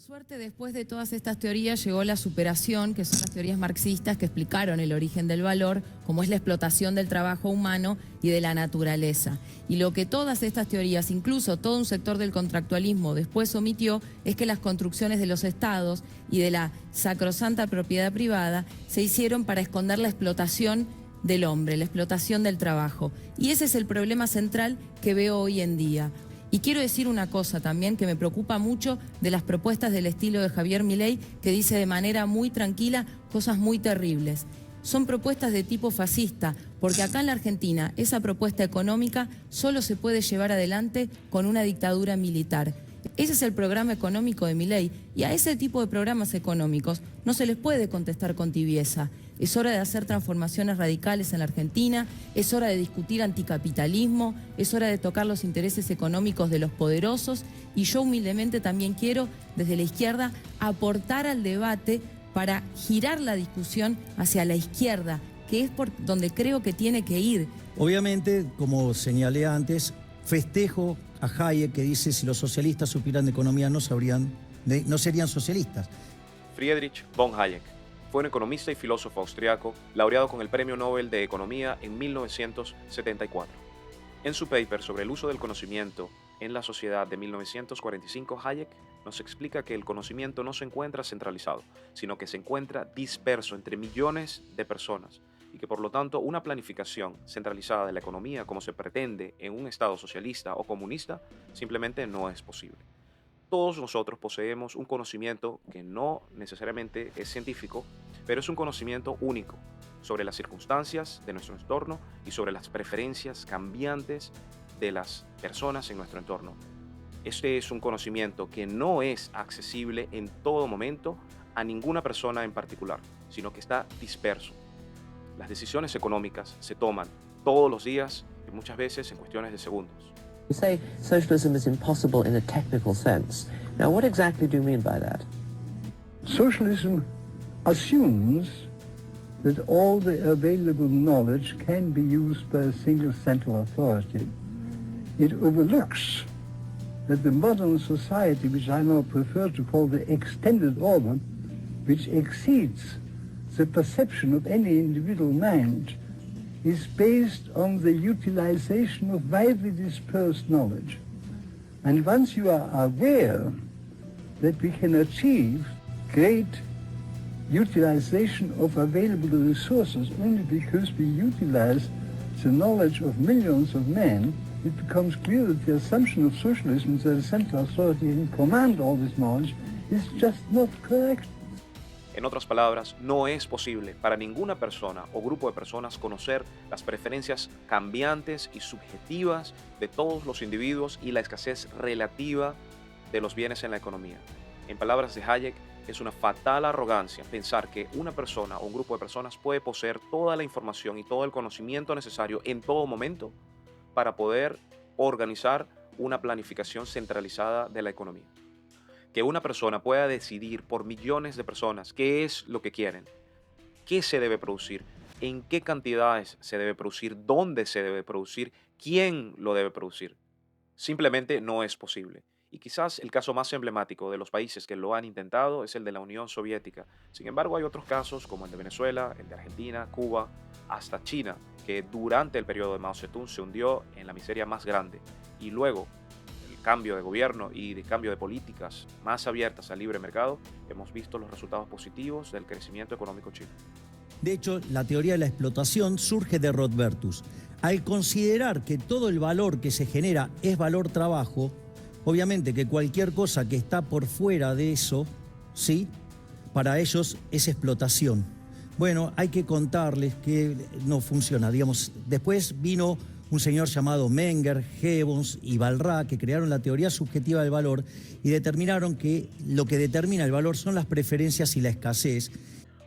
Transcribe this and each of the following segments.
Suerte, después de todas estas teorías llegó la superación, que son las teorías marxistas que explicaron el origen del valor, como es la explotación del trabajo humano y de la naturaleza. Y lo que todas estas teorías, incluso todo un sector del contractualismo, después omitió, es que las construcciones de los estados y de la sacrosanta propiedad privada se hicieron para esconder la explotación del hombre, la explotación del trabajo. Y ese es el problema central que veo hoy en día. Y quiero decir una cosa también que me preocupa mucho de las propuestas del estilo de Javier Milei, que dice de manera muy tranquila cosas muy terribles. Son propuestas de tipo fascista, porque acá en la Argentina esa propuesta económica solo se puede llevar adelante con una dictadura militar. Ese es el programa económico de Milei, y a ese tipo de programas económicos no se les puede contestar con tibieza. Es hora de hacer transformaciones radicales en la Argentina, es hora de discutir anticapitalismo, es hora de tocar los intereses económicos de los poderosos, y yo humildemente también quiero, desde la izquierda, aportar al debate para girar la discusión hacia la izquierda, que es por donde creo que tiene que ir. Obviamente, como señalé antes, festejo a Hayek, que dice: si los socialistas supieran de economía no serían socialistas. Friedrich von Hayek fue un economista y filósofo austriaco laureado con el Premio Nobel de Economía en 1974. En su paper sobre el uso del conocimiento en la sociedad de 1945, Hayek nos explica que el conocimiento no se encuentra centralizado, sino que se encuentra disperso entre millones de personas, y que por lo tanto una planificación centralizada de la economía como se pretende en un estado socialista o comunista simplemente no es posible. Todos nosotros poseemos un conocimiento que no necesariamente es científico, pero es un conocimiento único sobre las circunstancias de nuestro entorno y sobre las preferencias cambiantes de las personas en nuestro entorno. Este es un conocimiento que no es accesible en todo momento a ninguna persona en particular, sino que está disperso. Las decisiones económicas se toman todos los días y muchas veces en cuestiones de segundos. You say socialism is impossible in a technical sense. Now, what exactly do you mean by that? Socialism assumes that all the available knowledge can be used by a single central authority. It overlooks that the modern society, which I now prefer to call the extended order, which exceeds the perception of any individual mind, is based on the utilization of widely dispersed knowledge. And once you are aware that we can achieve great utilization of available resources only because we utilize the knowledge of millions of men, it becomes clear that the assumption of socialism that a central authority can command all this knowledge is just not correct. En otras palabras, no es posible para ninguna persona o grupo de personas conocer las preferencias cambiantes y subjetivas de todos los individuos y la escasez relativa de los bienes en la economía. En palabras de Hayek, es una fatal arrogancia pensar que una persona o un grupo de personas puede poseer toda la información y todo el conocimiento necesario en todo momento para poder organizar una planificación centralizada de la economía. Que una persona pueda decidir por millones de personas qué es lo que quieren, qué se debe producir, en qué cantidades se debe producir, dónde se debe producir, quién lo debe producir. Simplemente no es posible. Y quizás el caso más emblemático de los países que lo han intentado es el de la Unión Soviética. Sin embargo, hay otros casos como el de Venezuela, el de Argentina, Cuba, hasta China, que durante el periodo de Mao Zedong se hundió en la miseria más grande. Y luego, cambio de gobierno y de cambio de políticas más abiertas al libre mercado, hemos visto los resultados positivos del crecimiento económico chino. De hecho, la teoría de la explotación surge de Rothbertus. Al considerar que todo el valor que se genera es valor trabajo, obviamente que cualquier cosa que está por fuera de eso, ¿sí?, para ellos es explotación. Bueno, hay que contarles que no funciona. Digamos, después vino un señor llamado Menger, Gibbons y Balrà, que crearon la teoría subjetiva del valor y determinaron que lo que determina el valor son las preferencias y la escasez.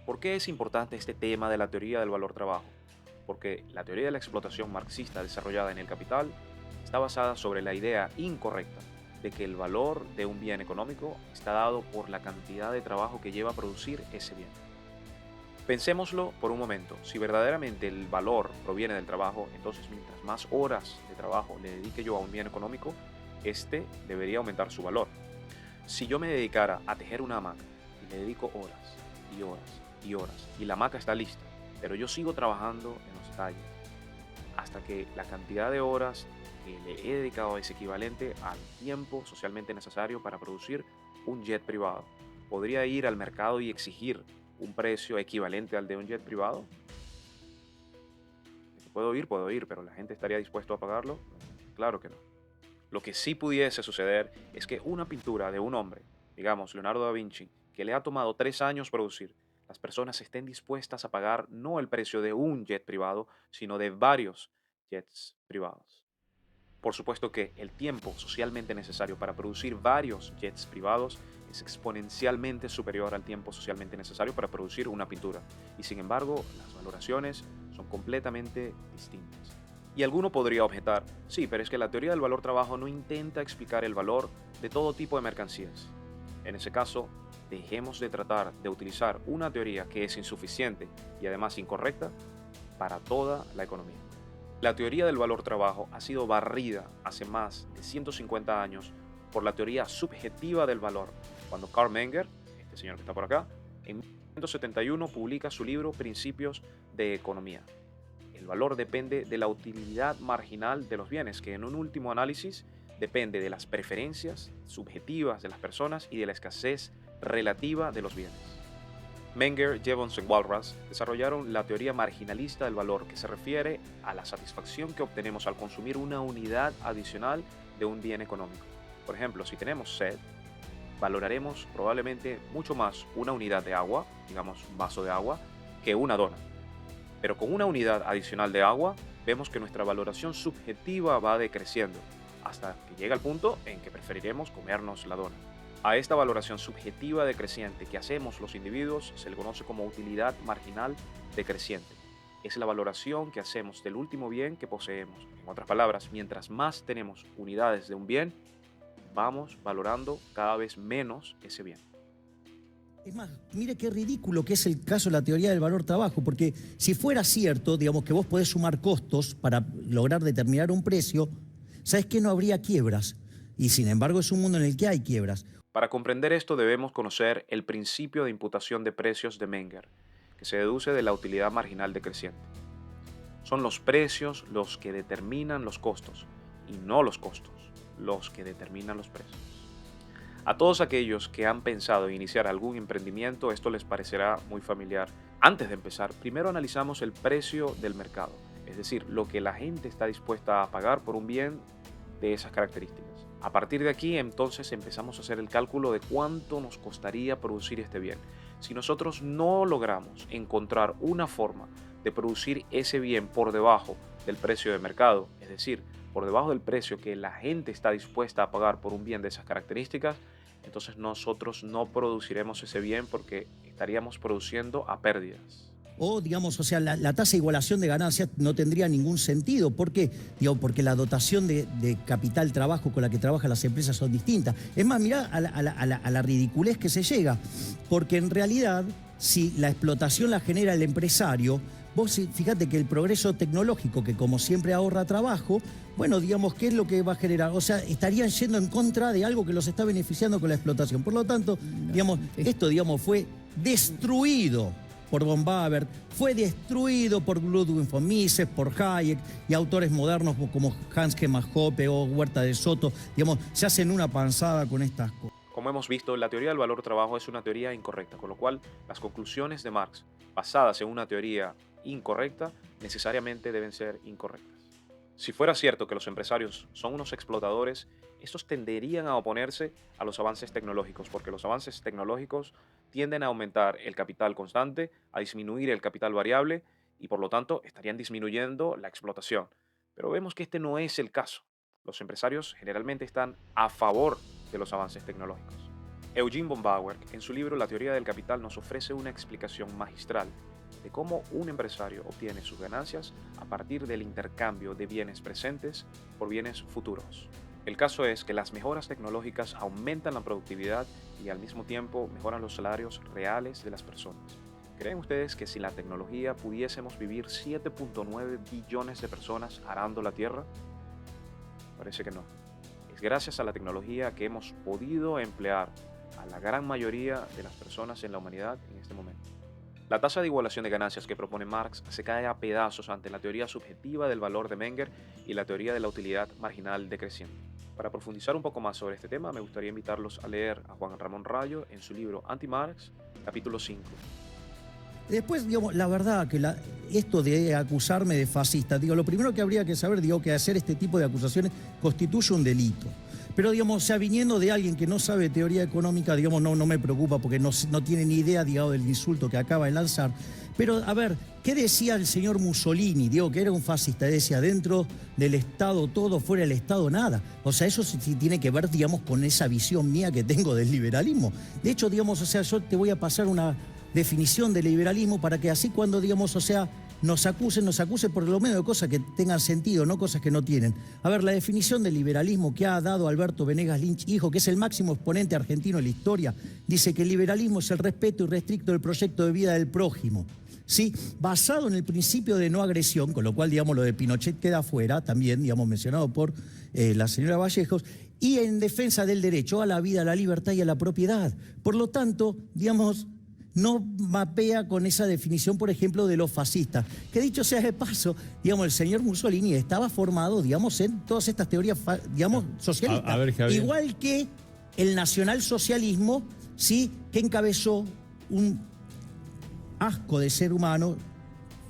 ¿Por qué es importante este tema de la teoría del valor trabajo? Porque la teoría de la explotación marxista desarrollada en El Capital está basada sobre la idea incorrecta de que el valor de un bien económico está dado por la cantidad de trabajo que lleva a producir ese bien. Pensémoslo por un momento. Si verdaderamente el valor proviene del trabajo, entonces mientras más horas de trabajo le dedique yo a un bien económico, este debería aumentar su valor. Si yo me dedicara a tejer una hamaca y le dedico horas y horas y horas y la hamaca está lista, pero yo sigo trabajando en los talles hasta que la cantidad de horas que le he dedicado es equivalente al tiempo socialmente necesario para producir un jet privado. ¿Podría ir al mercado y exigir un precio equivalente al de un jet privado? Puedo ir, pero ¿la gente estaría dispuesto a pagarlo? Claro que no. Lo que sí pudiese suceder es que una pintura de un hombre, digamos Leonardo da Vinci, que le ha tomado 3 años producir, las personas estén dispuestas a pagar no el precio de un jet privado, sino de varios jets privados. Por supuesto que el tiempo socialmente necesario para producir varios jets privados es exponencialmente superior al tiempo socialmente necesario para producir una pintura. Y sin embargo, las valoraciones son completamente distintas. Y alguno podría objetar, sí, pero es que la teoría del valor trabajo no intenta explicar el valor de todo tipo de mercancías. En ese caso, dejemos de tratar de utilizar una teoría que es insuficiente y además incorrecta para toda la economía. La teoría del valor trabajo ha sido barrida hace más de 150 años por la teoría subjetiva del valor, cuando Carl Menger, este señor que está por acá, en 1971 publica su libro Principios de Economía. El valor depende de la utilidad marginal de los bienes, que en un último análisis depende de las preferencias subjetivas de las personas y de la escasez relativa de los bienes. Menger, Jevons y Walras desarrollaron la teoría marginalista del valor, que se refiere a la satisfacción que obtenemos al consumir una unidad adicional de un bien económico. Por ejemplo, si tenemos sed, valoraremos probablemente mucho más una unidad de agua, digamos un vaso de agua, que una dona. Pero con una unidad adicional de agua, vemos que nuestra valoración subjetiva va decreciendo, hasta que llega el punto en que preferiremos comernos la dona. A esta valoración subjetiva decreciente que hacemos los individuos se le conoce como utilidad marginal decreciente. Es la valoración que hacemos del último bien que poseemos. En otras palabras, mientras más tenemos unidades de un bien, vamos valorando cada vez menos ese bien. Es más, mire qué ridículo que es el caso de la teoría del valor trabajo, porque si fuera cierto, digamos, que vos podés sumar costos para lograr determinar un precio, ¿sabés qué? No habría quiebras. Y sin embargo es un mundo en el que hay quiebras. Para comprender esto debemos conocer el principio de imputación de precios de Menger, que se deduce de la utilidad marginal decreciente. Son los precios los que determinan los costos, y no los costos los que determinan los precios. A todos aquellos que han pensado en iniciar algún emprendimiento, esto les parecerá muy familiar. Antes de empezar, primero analizamos el precio del mercado, es decir, lo que la gente está dispuesta a pagar por un bien de esas características. A partir de aquí, entonces, empezamos a hacer el cálculo de cuánto nos costaría producir este bien. Si nosotros no logramos encontrar una forma de producir ese bien por debajo del precio de mercado, es decir, por debajo del precio que la gente está dispuesta a pagar por un bien de esas características, entonces nosotros no produciremos ese bien porque estaríamos produciendo a pérdidas. O, digamos, o sea, la tasa de igualación de ganancias no tendría ningún sentido. ¿Por qué? Digo, porque la dotación de capital trabajo con la que trabajan las empresas son distintas. Es más, mirá a la ridiculez que se llega. Porque en realidad, si la explotación la genera el empresario, vos fíjate que el progreso tecnológico, que como siempre ahorra trabajo, bueno, digamos, ¿qué es lo que va a generar? O sea, estarían yendo en contra de algo que los está beneficiando con la explotación. Por lo tanto, digamos, esto, digamos, fue destruido por von Webern, fue destruido por Ludwig von Mises, por Hayek y autores modernos como Hans Hermann Hoppe o Huerta de Soto, digamos, se hacen una panzada con estas cosas. Como hemos visto, la teoría del valor trabajo es una teoría incorrecta, con lo cual las conclusiones de Marx, basadas en una teoría incorrecta, necesariamente deben ser incorrectas. Si fuera cierto que los empresarios son unos explotadores, estos tenderían a oponerse a los avances tecnológicos, porque los avances tecnológicos tienden a aumentar el capital constante, a disminuir el capital variable y por lo tanto estarían disminuyendo la explotación. Pero vemos que este no es el caso. Los empresarios generalmente están a favor de los avances tecnológicos. Eugene von Bauer, en su libro La teoría del capital, nos ofrece una explicación magistral de cómo un empresario obtiene sus ganancias a partir del intercambio de bienes presentes por bienes futuros. El caso es que las mejoras tecnológicas aumentan la productividad y al mismo tiempo mejoran los salarios reales de las personas. ¿Creen ustedes que sin la tecnología pudiésemos vivir 7.9 billones de personas arando la tierra? Parece que no. Es gracias a la tecnología que hemos podido emplear a la gran mayoría de las personas en la humanidad en este momento. La tasa de igualación de ganancias que propone Marx se cae a pedazos ante la teoría subjetiva del valor de Menger y la teoría de la utilidad marginal decreciente. Para profundizar un poco más sobre este tema, me gustaría invitarlos a leer a Juan Ramón Rayo en su libro Anti-Marx, capítulo 5. Después, digamos, la verdad que esto de acusarme de fascista, lo primero que habría que saber, que hacer este tipo de acusaciones constituye un delito. Pero, digamos, o sea, viniendo de alguien que no sabe teoría económica, digamos, no me preocupa porque no tiene ni idea, digamos, del insulto que acaba de lanzar. Pero, a ver, ¿qué decía el señor Mussolini? Que era un fascista. Decía, dentro del Estado todo, fuera del Estado nada. O sea, eso sí tiene que ver, digamos, con esa visión mía que tengo del liberalismo. De hecho, digamos, o sea, yo te voy a pasar una definición de liberalismo para que así cuando, digamos, o sea, nos acusen por lo menos de cosas que tengan sentido, no cosas que no tienen. A ver, la definición del liberalismo que ha dado Alberto Venegas Lynch, hijo, que es el máximo exponente argentino de la historia, dice que el liberalismo es el respeto irrestricto del proyecto de vida del prójimo, ¿sí? Basado en el principio de no agresión, con lo cual, digamos, lo de Pinochet queda fuera, también, digamos, mencionado por la señora Vallejos, y en defensa del derecho a la vida, a la libertad y a la propiedad. Por lo tanto, digamos, no mapea con esa definición, por ejemplo, de los fascistas. Que dicho sea de paso, digamos, el señor Mussolini estaba formado, digamos, en todas estas teorías, digamos, socialistas. A ver, Javier. Igual que el nacionalsocialismo, ¿sí?, que encabezó un asco de ser humano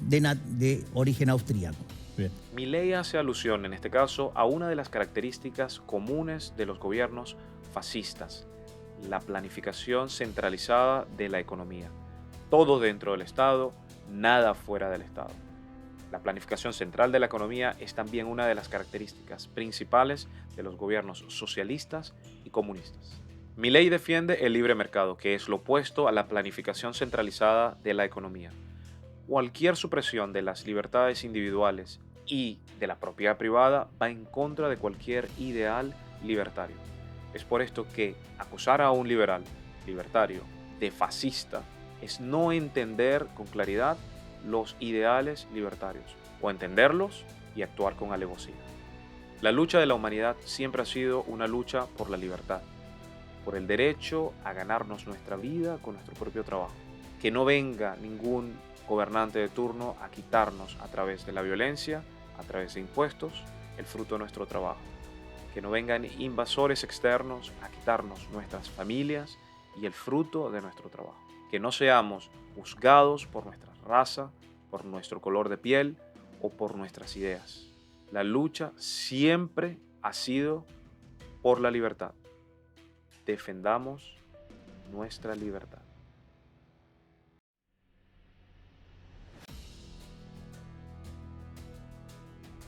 de origen austríaco. Bien. Milei hace alusión, en este caso, a una de las características comunes de los gobiernos fascistas: la planificación centralizada de la economía. Todo dentro del Estado, nada fuera del Estado. La planificación central de la economía es también una de las características principales de los gobiernos socialistas y comunistas. Milei defiende el libre mercado, que es lo opuesto a la planificación centralizada de la economía. Cualquier supresión de las libertades individuales y de la propiedad privada va en contra de cualquier ideal libertario. Es por esto que acusar a un libertario, de fascista, es no entender con claridad los ideales libertarios, o entenderlos y actuar con alevosía. La lucha de la humanidad siempre ha sido una lucha por la libertad, por el derecho a ganarnos nuestra vida con nuestro propio trabajo. Que no venga ningún gobernante de turno a quitarnos a través de la violencia, a través de impuestos, el fruto de nuestro trabajo. Que no vengan invasores externos a quitarnos nuestras familias y el fruto de nuestro trabajo. Que no seamos juzgados por nuestra raza, por nuestro color de piel o por nuestras ideas. La lucha siempre ha sido por la libertad. Defendamos nuestra libertad.